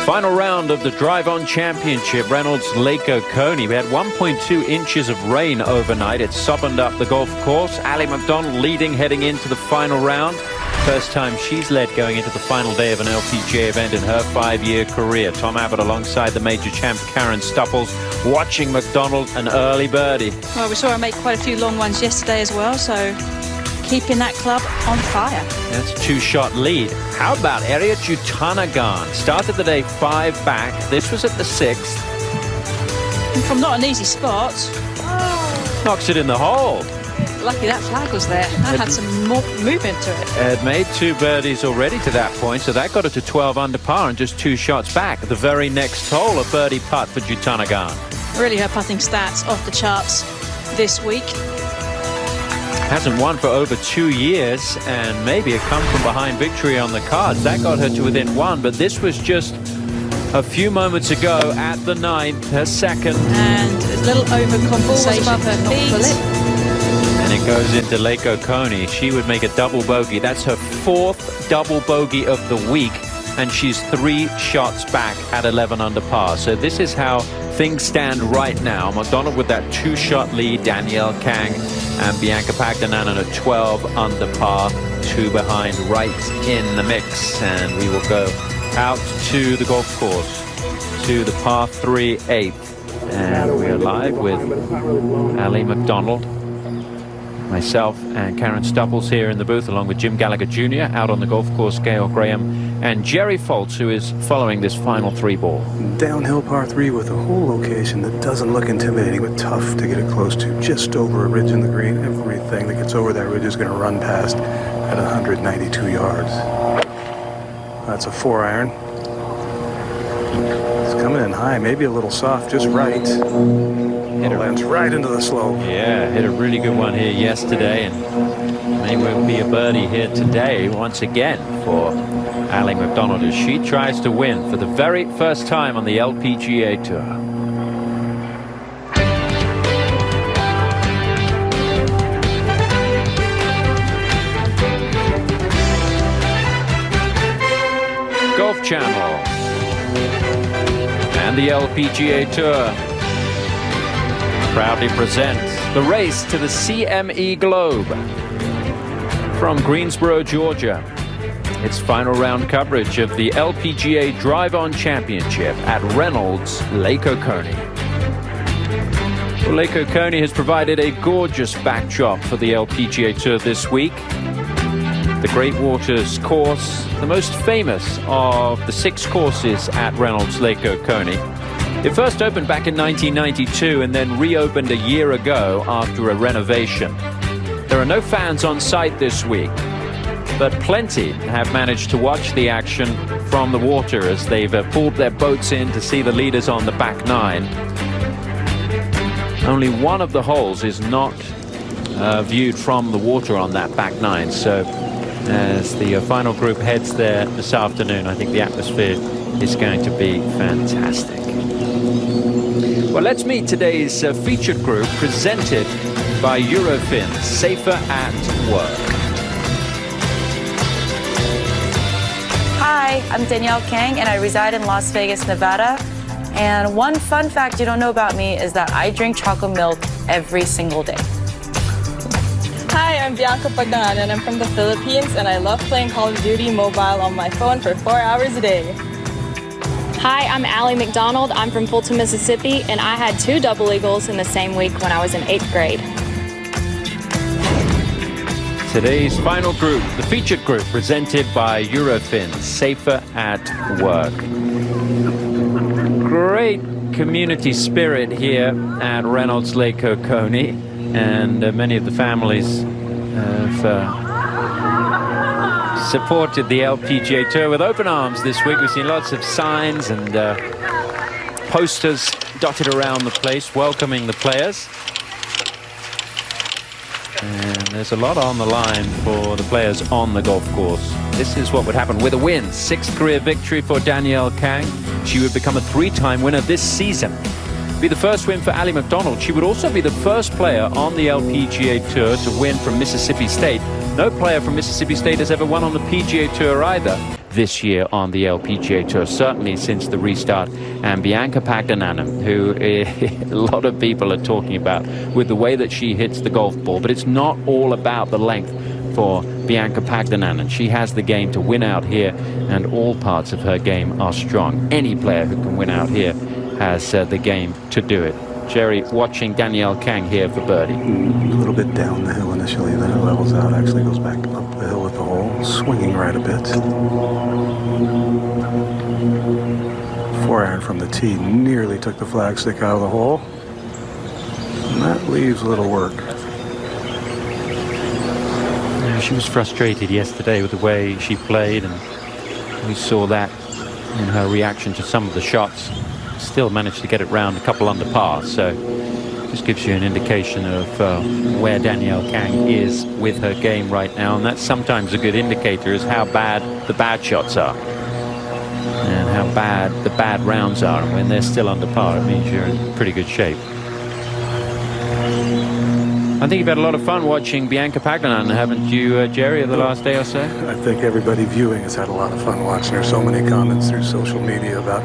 Final round of the Drive-On Championship, Reynolds Lake Oconee. We had 1.2 inches of rain overnight. It softened up the golf course. Ally McDonald leading heading into the final round. First time she's led going into the final day of an LPGA event in her 5-year career. Tom Abbott alongside the major champ Karen Stupples, watching McDonald an early birdie. Well, we saw her make quite a few long ones yesterday as well, so keeping that club on fire. That's a 2-shot lead. How about Ariya Jutanugarn? Started the day 5 back. This was at the 6th. And from not an easy spot. Knocks it in the hole. Lucky that flag was there. That had some more movement to it. Had made 2 birdies already to that point, so that got her to 12 under par and just 2 shots back. The very next hole, a birdie putt for Jutanugarn. Really, her putting stats off the charts this week. Hasn't won for over 2 years, and maybe a come-from-behind victory on the cards. That got her to within 1, but this was just a few moments ago at the 9th, her second. And a little overcompensation above her feet. And it goes into Lake Oconee. She would make a double bogey. That's her 4th double bogey of the week, and she's 3 shots back at 11 under par. So this is how things stand right now. McDonald with that 2-shot lead, Danielle Kang and Bianca Pagdananen at 12 under par, 2 behind, right in the mix. And we will go out to the golf course, to the par 3 8th. And we are live with Ally McDonald, myself and Karen Stupples here in the booth, along with Jim Gallagher Jr. out on the golf course, Gail Graham and Jerry Foltz, who is following this final 3-ball. Downhill par 3 with a hole location that doesn't look intimidating, but tough to get it close to. Just over a ridge in the green. Everything that gets over that ridge is going to run past at 192 yards. That's a 4-iron. It's coming in high, maybe a little soft, just right. It lands right into the slope. Yeah, hit a really good one here yesterday, and maybe will be a birdie here today once again for Ally McDonald as she tries to win for the very first time on the LPGA Tour. Golf Channel and the LPGA Tour proudly present the race to the CME Globe from Greensboro, Georgia. It's final round coverage of the LPGA Drive-On Championship at Reynolds Lake Oconee. Well, Lake Oconee has provided a gorgeous backdrop for the LPGA Tour this week. The Great Waters course, the most famous of the 6 courses at Reynolds Lake Oconee. It first opened back in 1992 and then reopened a year ago after a renovation. There are no fans on site this week, but plenty have managed to watch the action from the water as they've pulled their boats in to see the leaders on the back 9. Only one of the holes is not viewed from the water on that back 9, so as the final group heads there this afternoon, I think the atmosphere is going to be fantastic. Well, let's meet today's featured group presented by Eurofin, Safer at Work. Hi, I'm Danielle Kang, and I reside in Las Vegas, Nevada. And one fun fact you don't know about me is that I drink chocolate milk every single day. Hi, I'm Bianca Pagdananen, and I'm from the Philippines, and I love playing Call of Duty Mobile on my phone for 4 hours a day. Hi, I'm Ally McDonald. I'm from Fulton, Mississippi, and I had 2 double eagles in the same week when I was in 8th grade. Today's final group, the featured group presented by Eurofin, Safer at Work. Great community spirit here at Reynolds Lake Oconee, and many of the families have supported the LPGA Tour with open arms this week. We've seen lots of signs and posters dotted around the place welcoming the players. And there's a lot on the line for the players on the golf course. This is what would happen with a win. 6th career victory for Danielle Kang. She would become a 3-time winner this season. Be the first win for Ally McDonald. She would also be the first player on the LPGA Tour to win from Mississippi State. No player from Mississippi State has ever won on the PGA Tour either. this year on the LPGA Tour, certainly since the restart. And Bianca Pagdananum, who a lot of people are talking about with the way that she hits the golf ball, but it's not all about the length for Bianca Pagdananum. She has the game to win out here, and all parts of her game are strong. Any player who can win out here has the game to do it. Jerry, watching Danielle Kang here for birdie. A little bit down the hill initially, then it levels out, actually goes back up the hill with the hole, swinging right a bit. 4-iron from the tee, nearly took the flagstick out of the hole. And that leaves little work. Yeah, she was frustrated yesterday with the way she played, and we saw that in her reaction to some of the shots. Still managed to get it round a couple under par, so just gives you an indication of where Danielle Kang is with her game right now, and that's sometimes a good indicator is how bad the bad shots are and how bad the bad rounds are. And when they're still under par, it means you're in pretty good shape. I think you've had a lot of fun watching Bianca Pagdananum, haven't you, Jerry, over the last day or so? I think everybody viewing has had a lot of fun watching her. So many comments through social media about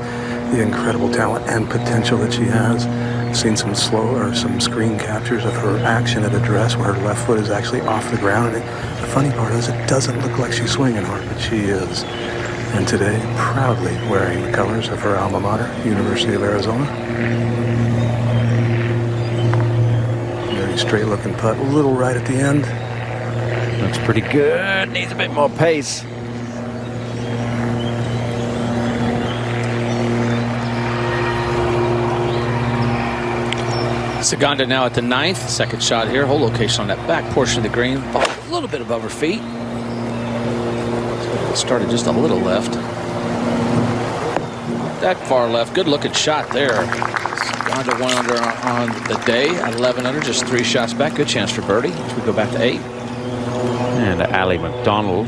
the incredible talent and potential that she has. I've seen some screen captures of her action at address where her left foot is actually off the ground. And the funny part is it doesn't look like she's swinging hard, but she is. And today, proudly wearing the colors of her alma mater, University of Arizona. Very straight looking putt, a little right at the end. Looks pretty good, needs a bit more pace. Saganda now at the 9th. Second shot here. Hole location on that back portion of the green. Ball a little bit above her feet. It started just a little left. That far left. Good looking shot there. Saganda 1 under on the day at 11 under. Just 3 shots back. Good chance for birdie as we go back to 8. And Allie McDonald.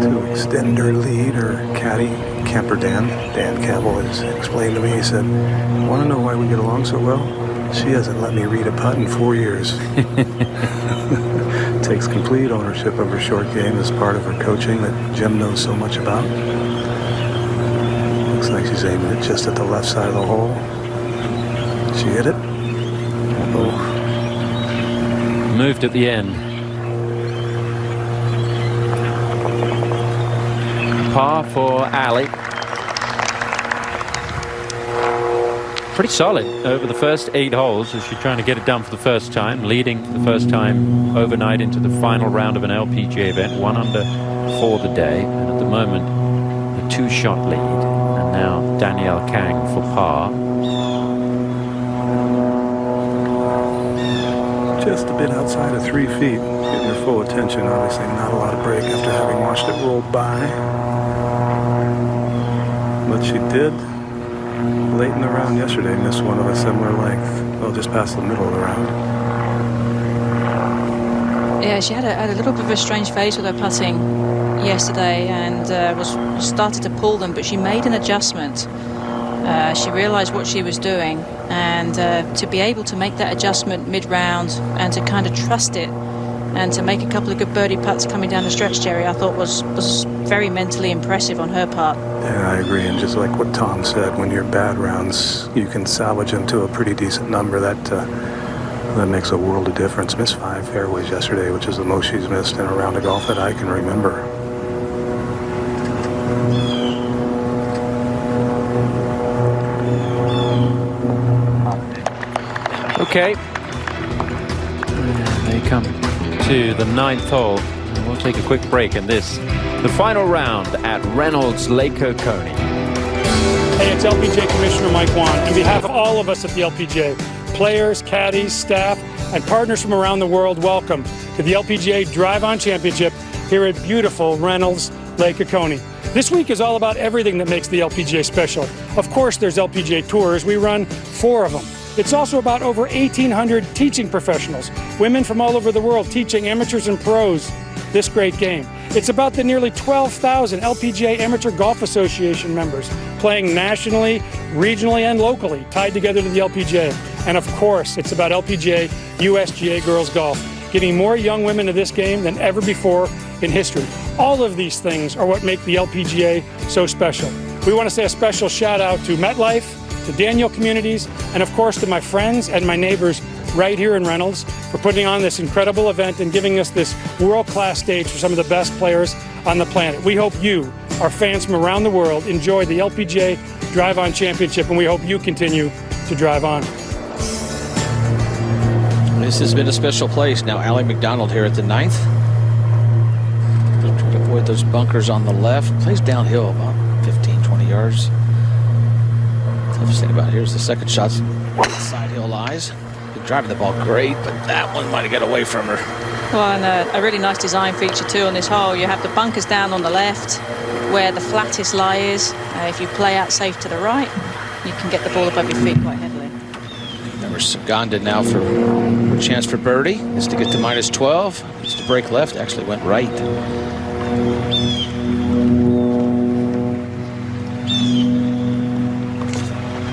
To extend her lead, her caddy, Camper Dan Campbell, has explained to me, he said, want to know why we get along so well? She hasn't let me read a putt in 4 years. Takes complete ownership of her short game as part of her coaching that Jim knows so much about. Looks like she's aiming it just at the left side of the hole. She hit it. Oh. Moved at the end. Par for Allie. Pretty solid over the first 8 holes as she's trying to get it done for the first time, leading for the first time overnight into the final round of an LPGA event, 1 under for the day, and at the moment a 2-shot lead. And now Danielle Kang for par. Just a bit outside of 3 feet, getting her full attention. Obviously not a lot of break after having watched it roll by. But she did, late in the round yesterday, miss one of a similar length. Well, just past the middle of the round. Yeah, she had a little bit of a strange phase with her putting yesterday and started to pull them, but she made an adjustment. She realized what she was doing, and to be able to make that adjustment mid-round and to kind of trust it and to make a couple of good birdie putts coming down the stretch, Jerry, I thought was very mentally impressive on her part. Yeah, I agree. And just like what Tom said, when your bad rounds, you can salvage them to a pretty decent number. That makes a world of difference. Missed 5 fairways yesterday, which is the most she's missed in a round of golf that I can remember. Okay. And they come to the 9th hole. And we'll take a quick break in this, the final round at Reynolds Lake Oconee. Hey, it's LPGA Commissioner Mike Wan. On behalf of all of us at the LPGA, players, caddies, staff, and partners from around the world, welcome to the LPGA Drive-On Championship here at beautiful Reynolds Lake Oconee. This week is all about everything that makes the LPGA special. Of course, there's LPGA Tours. We run 4 of them. It's also about over 1,800 teaching professionals, women from all over the world teaching amateurs and pros this great game. It's about the nearly 12,000 LPGA Amateur Golf Association members playing nationally, regionally, and locally, tied together to the LPGA. And of course, it's about LPGA USGA Girls Golf. getting more young women to this game than ever before in history. All of these things are what make the LPGA so special. We want to say a special shout out to MetLife, to Daniel Communities, and of course to my friends and my neighbors right here in Reynolds for putting on this incredible event and giving us this world-class stage for some of the best players on the planet. We hope you, our fans from around the world, enjoy the LPGA Drive On Championship, and we hope you continue to drive on. This has been a special place. Now Allie McDonald here at the 9th. Trying to avoid those bunkers on the left. Plays downhill about 15, 20 yards. Toughest thing about here is the second shot. Side hill lies. Good driving the ball great, but that one might have got away from her. Well, and a really nice design feature too on this hole. You have the bunkers down on the left, where the flattest lie is. If you play out safe to the right, you can get the ball above your feet quite heavily. Remember, Saganda now for a chance for birdie is to get to -12. Needs to break left. Actually went right.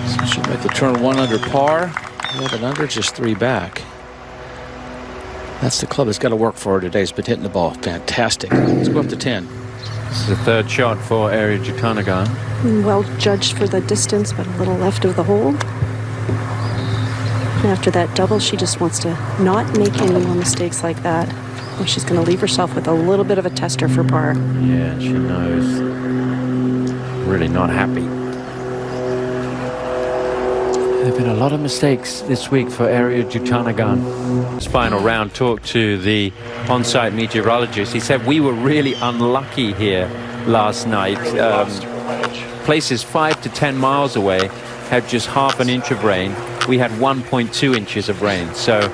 So she'll make the turn 1 under par. 11 under, just 3 back. That's the club that's got to work for her today. Has been hitting the ball fantastic. Let's go up to 10. This is the third shot for Ariya Jutanugarn. Well judged for the distance, but a little left of the hole. And after that double, she just wants to not make any more mistakes like that. And she's going to leave herself with a little bit of a tester for par. Yeah, she knows. Really not happy. There have been a lot of mistakes this week for Ariya Jutanugarn. This final round, talked to the on-site meteorologist. He said we were really unlucky here last night. Places 5 to 10 miles away had just half an inch of rain. We had 1.2 inches of rain. So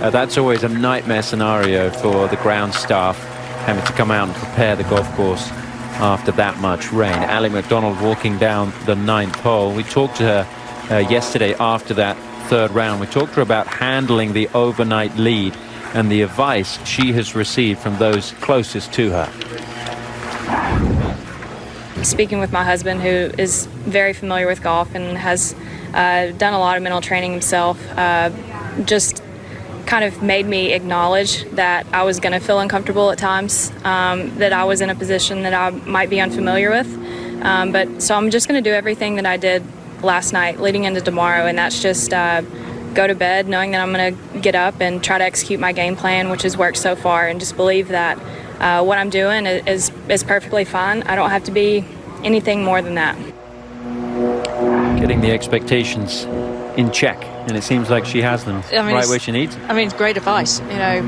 that's always a nightmare scenario for the ground staff, having to come out and prepare the golf course after that much rain. Allie McDonald walking down the 9th hole. We talked to her yesterday after that third round. We talked to her about handling the overnight lead and the advice she has received from those closest to her. Speaking with my husband, who is very familiar with golf and has done a lot of mental training himself, just kind of made me acknowledge that I was going to feel uncomfortable at times, that I was in a position that I might be unfamiliar with. So I'm just going to do everything that I did last night leading into tomorrow, and that's just go to bed knowing that I'm going to get up and try to execute my game plan, which has worked so far, and just believe that what I'm doing is perfectly fine. I don't have to be anything more than that. Getting the expectations in check, and it seems like she has them right where she needs them. I mean, it's great advice. You know,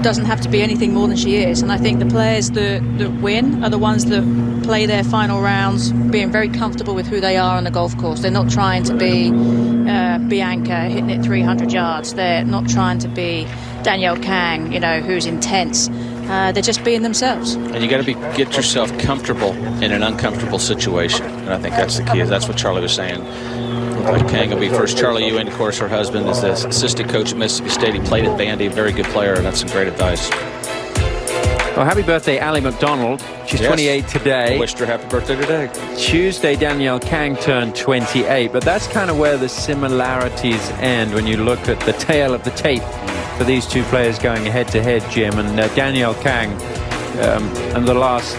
doesn't have to be anything more than she is. And I think the players that win are the ones that play their final rounds being very comfortable with who they are on the golf course. They're not trying to be Bianca hitting it 300 yards. They're not trying to be Danielle Kang, you know, who's intense. They're just being themselves. And you got to get yourself comfortable in an uncomfortable situation. And I think that's the key. That's what Charlie was saying. Looked like Kang will be first. Charlie Ewing, of course, her husband, is the assistant coach at Mississippi State. He played at Vandy, very good player, and that's some great advice. Well, happy birthday, Allie McDonald. She's 28 today. I wished her happy birthday today. Tuesday, Danielle Kang turned 28, but that's kind of where the similarities end when you look at the tail of the tape for these two players going head-to-head, Jim. And Danielle Kang, in the last,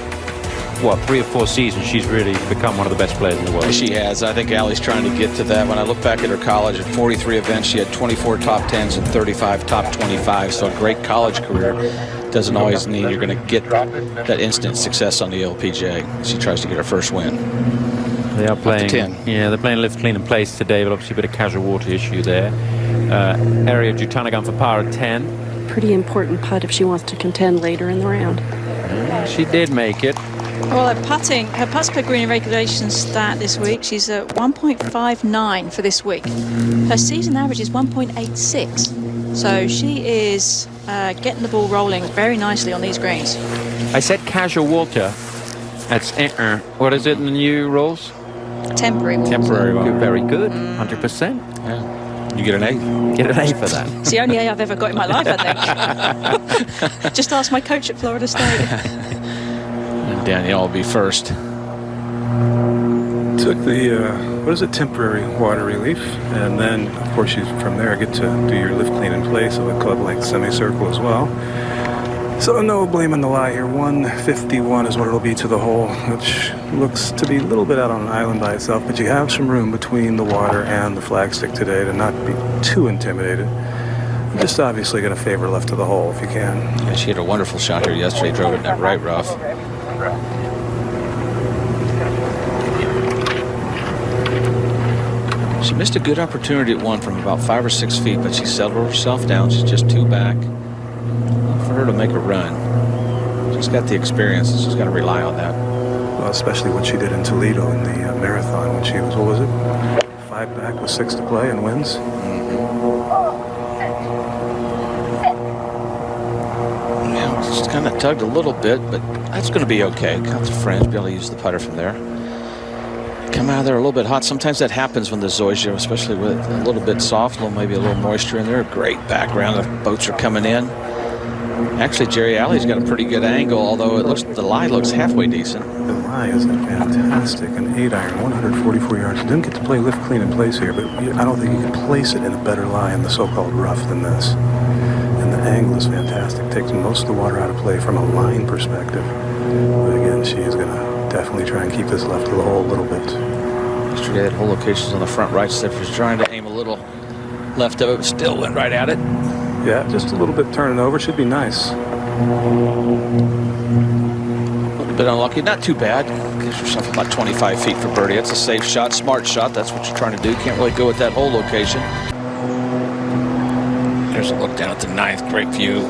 3 or 4 seasons, she's really become one of the best players in the world. She has. I think Allie's trying to get to that. When I look back at her college, at 43 events, she had 24 top 10s and 35 top 25. So a great college career. Doesn't always mean you're going to get that instant success on the LPGA. She tries to get her first win. They are playing 10. Yeah, they're playing Live Clean and Place today, but obviously a bit of casual water issue there. Ariya Jutanugarn for par at 10. Pretty important putt if she wants to contend later in the round. She did make it. Well, her putts per green in regulation stat this week, she's at 1.59 for this week. Her season average is 1.86. So she is getting the ball rolling very nicely on these greens. I said casual water. That's what is it in the new rules? Temporary water. Temporary water. Very good. 100%. Yeah. You get an A. Get an A for that. It's the only A I've ever got in my life, I think. Just ask my coach at Florida State. And Danielle will be first. Took the what is it, temporary water relief. And then, of course, you from there get to do your lift clean in place of a club length semicircle as well. So no blaming the lie here. 151 is what it'll be to the hole, which looks to be a little bit out on an island by itself, but you have some room between the water and the flagstick today to not be too intimidated. You're just obviously going to favor left to the hole if you can. Yeah, she had a wonderful shot here yesterday, drove it in that right rough. She missed a good opportunity at one from about 5 or 6 feet, but she settled herself down. She's just 2 back. For her to make a run, she's got the experience. She's got to rely on that. Well, especially what she did in Toledo in the marathon when she was, what was it, 5 back with 6 to play and wins. Yeah, she's kind of tugged a little bit, but that's going to be okay. Got the fringe, be able to use the putter from there. Come out of there a little bit hot. Sometimes that happens when the zoysia, especially with a little bit soft, maybe a little moisture in there. Great background. The boats are coming in. Actually, Jerry Alley's got a pretty good angle, although it looks the lie looks halfway decent. The lie is a fantastic, an 8-iron, 144 yards. You didn't get to play lift clean in place here, but I don't think you can place it in a better lie in the so-called rough than this. And the angle is fantastic. Takes most of the water out of play from a line perspective. But again, she is going to definitely try and keep this left of the hole a little bit. Yesterday had hole locations on the front right, so if she's trying to aim a little left of it, still went right at it. Yeah, just a little bit turning over. Should be nice. A little bit unlucky. Not too bad. Gives yourself about 25 feet for birdie. That's a safe shot, smart shot. That's what you're trying to do. Can't really go with that hole location. There's a look down at the 9th. Great view.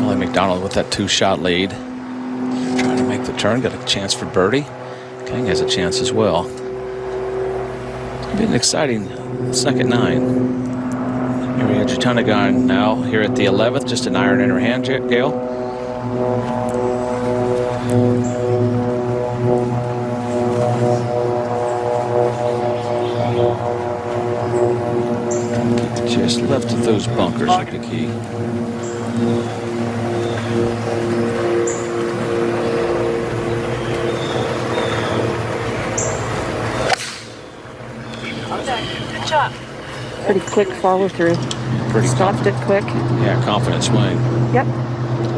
Ellie McDonald with that 2-shot lead. Trying to make the turn. Got a chance for birdie. King has a chance as well. It's going to be an exciting second 9. Maria Jutanagan now here at the 11th. Just an iron in her hand, Gail. Just left of those bunkers are the key. Good job. Pretty quick follow through. Pretty stopped it quick. Yeah, confident swing. Yep.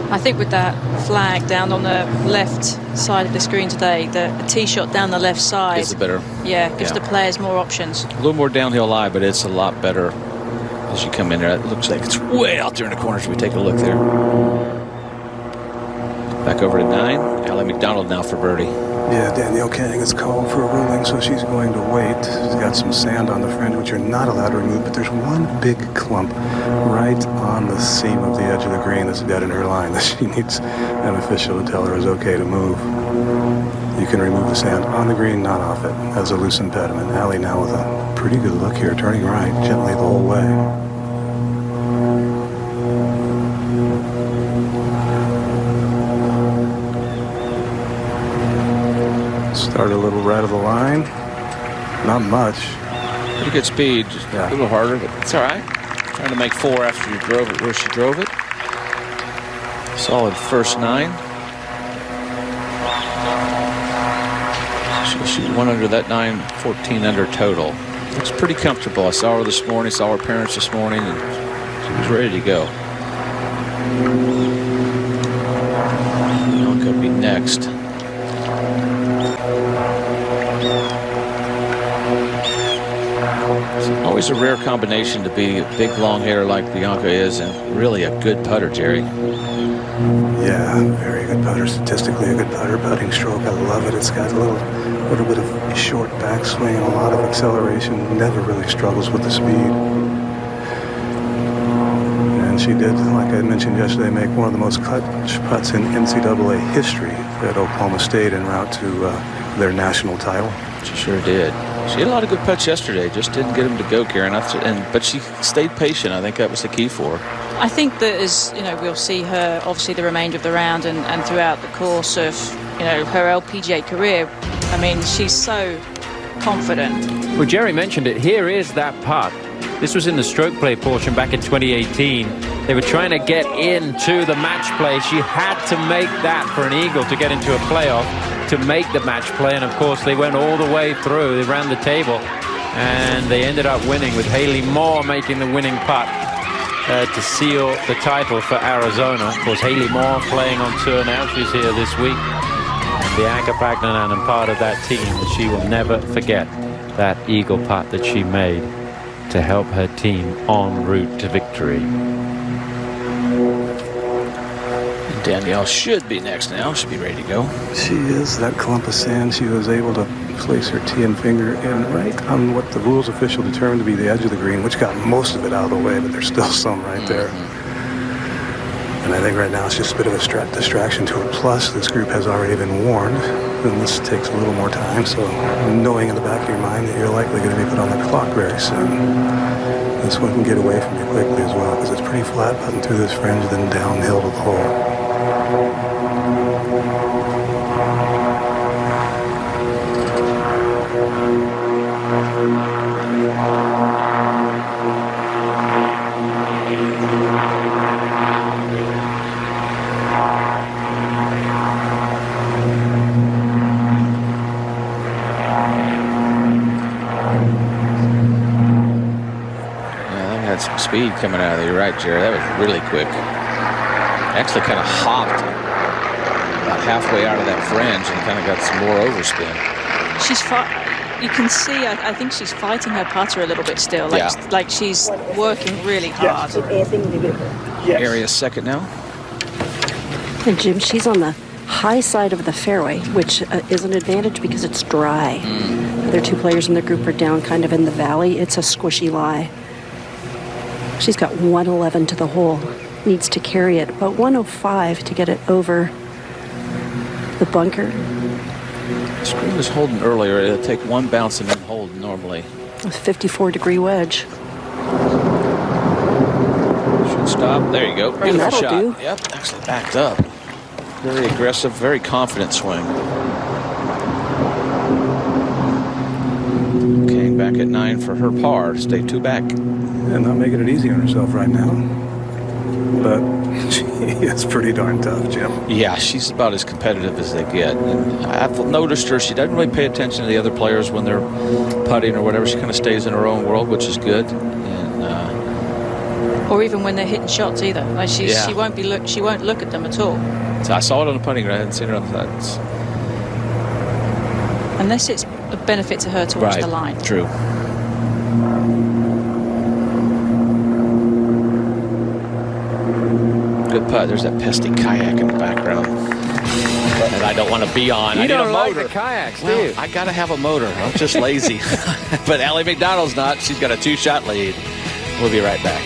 I think with that flag down on the left side of the screen today, the tee shot down the left side Is it better? Yeah, gives the players more options. A little more downhill lie, but it's a lot better as you come in there. It looks like it's way out there in the corner. Should we take a look there? Back over to 9. Ellie McDonald now for birdie. Yeah, Danielle Kang is called for a ruling, so she's going to wait. She's got some sand on the fringe, which you're not allowed to remove, but there's one big clump right on the seam of the edge of the green that's dead in her line that she needs an official to tell her is okay to move. You can remove the sand on the green, not off it, as a loose impediment. Allie now with a pretty good look here, turning right gently the whole way. Start a little right of the line. Not much. Pretty good speed, just a little harder, but it's all right. Trying to make 4 after you drove it where she drove it. Solid first 9. She'll shoot 1 under that 9, 14 under total. Looks pretty comfortable. I saw her this morning, saw her parents this morning, and she was ready to go. Could be next. It's always a rare combination to be a big long hitter like Bianca is and really a good putter, Jerry. Yeah, very good putter. Statistically a good putter. Putting stroke, I love it. It's got a little bit of short backswing and a lot of acceleration. Never really struggles with the speed. And she did, like I mentioned yesterday, make one of the most clutch putts in NCAA history at Oklahoma State en route to their national title. She sure did. She had a lot of good putts yesterday, just didn't get them to go, Karen. But she stayed patient. I think that was the key for her. I think that as we'll see her obviously the remainder of the round and throughout the course of her LPGA career. I mean, she's so confident. Well, Jerry mentioned it. Here is that putt. This was in the stroke play portion back in 2018. They were trying to get into the match play. She had to make that for an eagle to get into a playoff. to make the match play, and of course they went all the way through. They ran the table, and they ended up winning with Haley Moore making the winning putt to seal the title for Arizona. Of course, Haley Moore playing on tour now. She's here this week. And Bianca Pagnananen, part of that team, that she will never forget that eagle putt that she made to help her team en route to victory. Danielle should be next now. Should be ready to go. She is. That clump of sand, she was able to place her tee and finger in right on what the rules official determined to be the edge of the green, which got most of it out of the way, but there's still some right there. And I think right now it's just a bit of a distraction to her. Plus, this group has already been warned, and this takes a little more time. So knowing in the back of your mind that you're likely going to be put on the clock very soon, this one can get away from you quickly as well, because it's pretty flat putting through this fringe, then downhill to the hole. Some speed coming out of there. You're right, Jerry. That was really quick. Actually kind of hopped about halfway out of that fringe and kind of got some more overspin. You can see, I think she's fighting her putter a little bit still. Like she's working really hard. Aria's second now. And Jim, she's on the high side of the fairway, which is an advantage because it's dry. The other two players in the group are down kind of in the valley. It's a squishy lie. She's got 111 to the hole. Needs to carry it, but 105 to get it over the bunker. The screen was holding earlier. It'll take one bounce and then hold normally. A 54-degree wedge. Should stop. There you go. Beautiful shot. Do. Yep, actually backed up. Very aggressive, very confident swing. Kane back at 9 for her par. Stay 2 back. And not making it easy on herself right now. But she is pretty darn tough, Jim. Yeah, she's about as competitive as they get. And I've noticed her, she doesn't really pay attention to the other players when they're putting or whatever. She kind of stays in her own world, which is good. And or even when they're hitting shots either. Like she won't look at them at all. So I saw it on the putting green. I hadn't seen it on the sides. Unless it's a benefit to her to watch the line. True. Good putt. There's that pesky kayak in the background that I don't want to be on. You I need don't a like motor. the kayaks, do Well, you? I got to have a motor. I'm just lazy. But Allie McDonald's not. She's got a 2-shot lead. We'll be right back.